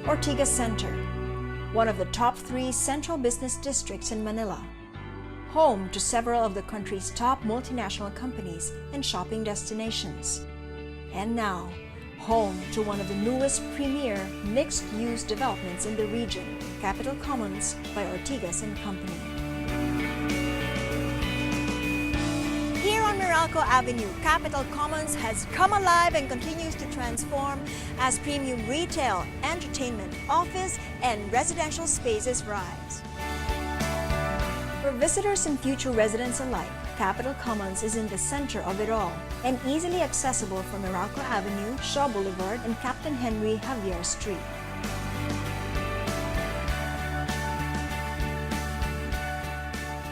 Ortigas Center, one of the top 3 central business districts in Manila, home to several of the country's top multinational companies and shopping destinations. And now, home to one of the newest premier mixed-use developments in the region, Capitol Commons by Ortigas & Company. Here on Meralco Avenue, Capitol Commons has come alive and continues to transform as premium retail, entertainment, office, and residential spaces rise. For visitors and future residents alike, Capitol Commons is in the center of it all and easily accessible from Meralco Avenue, Shaw Blvd, and Captain Henry Javier Street.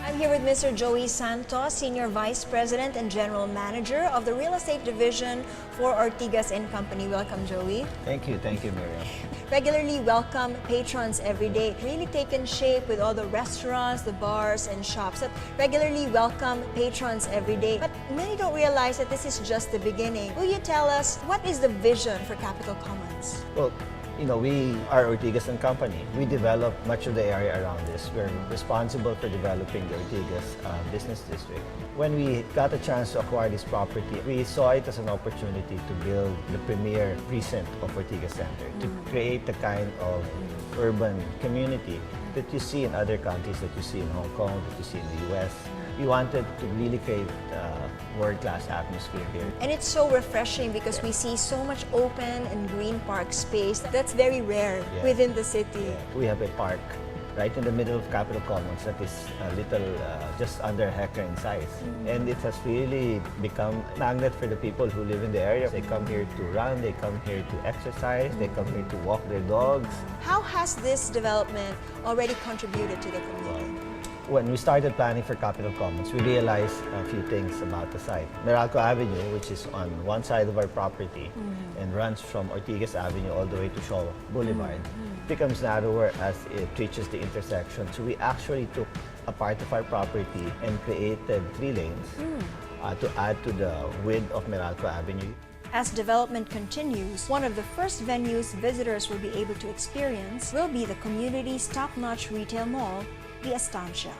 I'm here with Mr. Joey Santos, Senior Vice President and General Manager of the Real Estate Division for Ortigas & Company. Welcome, Joey. Thank you, Miriam. Regularly welcome patrons every day. Really taken shape with all the restaurants, the bars, and shops that regularly welcome patrons every day. But many don't realize that this is just the beginning. Will you tell us what is the vision for Capitol Commons? Well, we are Ortigas & Company. We develop much of the area around this. We're responsible for developing the Ortigas business district. When we got a chance to acquire this property, we saw it as an opportunity to build the premier precinct of Ortigas Center, to create the kind of urban community that you see in other countries, that you see in Hong Kong, that you see in the US. We wanted to really create a world-class atmosphere here. And it's so refreshing because we see so much open and green park space. That's very rare within the city. Yeah. We have a park right in the middle of Capitol Commons that is a little, just under a hectare in size. And it has really become a magnet for the people who live in the area. They come here to run, they come here to exercise, they come here to walk their dogs. How has this development already contributed to the community? When we started planning for Capitol Commons, we realized a few things about the site. Meralco Avenue, which is on one side of our property and runs from Ortigas Avenue all the way to Shaw Blvd, becomes narrower as it reaches the intersection. So we actually took a part of our property and created 3 lanes to add to the width of Meralco Avenue. As development continues, one of the first venues visitors will be able to experience will be the community's top-notch retail mall, the Estancia.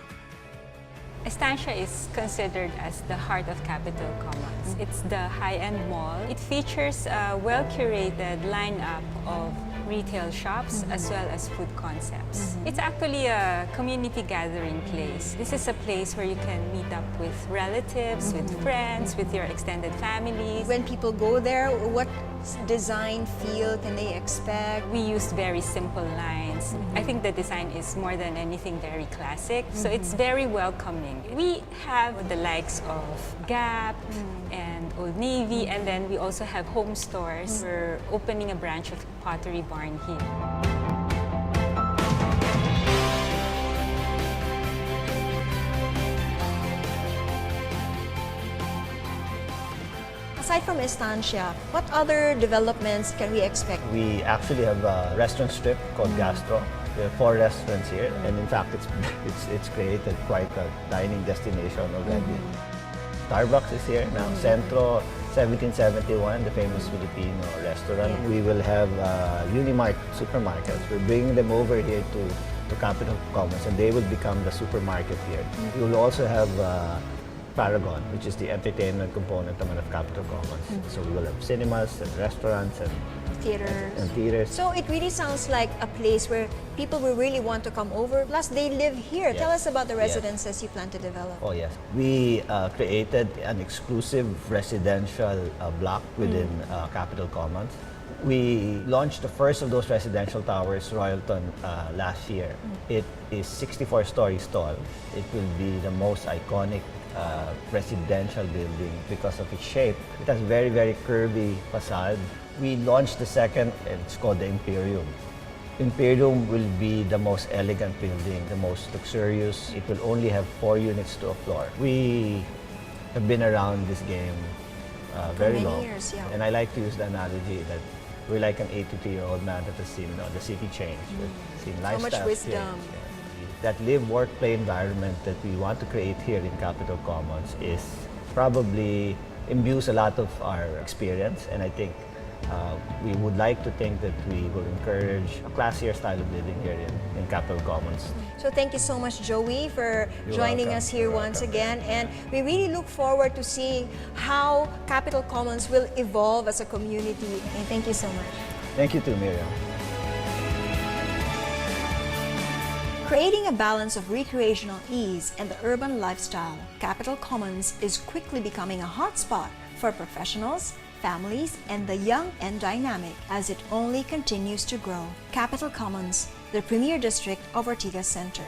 Estancia is considered as the heart of Capitol Commons. It's the high-end mall. It features a well-curated lineup of retail shops as well as food concepts. It's actually a community gathering place. This is a place where you can meet up with relatives, with friends, with your extended families. When people go there, what design feel can they expect? We used very simple lines. I think the design is more than anything very classic, so it's very welcoming. We have the likes of Gap and Old Navy, and then we also have home stores. We're opening a branch of Pottery Barn here. Aside from Estancia, what other developments can we expect? We actually have a restaurant strip called Gastro. There are 4 restaurants here, and in fact, it's created quite a dining destination already. Starbucks is here now. Centro, 1771, the famous Filipino restaurant. We will have Unimart supermarkets. We're bringing them over here to Capitol Commons, and they will become the supermarket here. We will also have Paragon, which is the entertainment component of Capitol Commons. So we will have cinemas and restaurants and theaters. So it really sounds like a place where people will really want to come over. Plus, they live here. Yes. Tell us about the residences you plan to develop. Oh yes, we created an exclusive residential block within Capitol Commons. We launched the first of those residential towers, Royalton, last year. It is 64 stories tall. It will be the most iconic residential building because of its shape. It has very, very curvy facade. We launched the second, and it's called the Imperium. Imperium will be the most elegant building, the most luxurious. It will only have 4 units to a floor. We have been around this game very long. Years, and I like to use the analogy that we're like an 82-year-old man that has seen the city change, seen lifestyle so much wisdom. That live-work-play environment that we want to create here in Capitol Commons is probably imbues a lot of our experience, and I think We would like to think that we will encourage a classier style of living here in Capitol Commons. So thank you so much, Joey, for You're joining welcome. us here You're once welcome. again. And we really look forward to seeing how Capitol Commons will evolve as a community. And thank you so much. Thank you too, Miriam. Creating a balance of recreational ease and the urban lifestyle, Capitol Commons is quickly becoming a hotspot for professionals, families, and the young and dynamic as it only continues to grow. Capitol Commons, the premier district of Ortigas Center.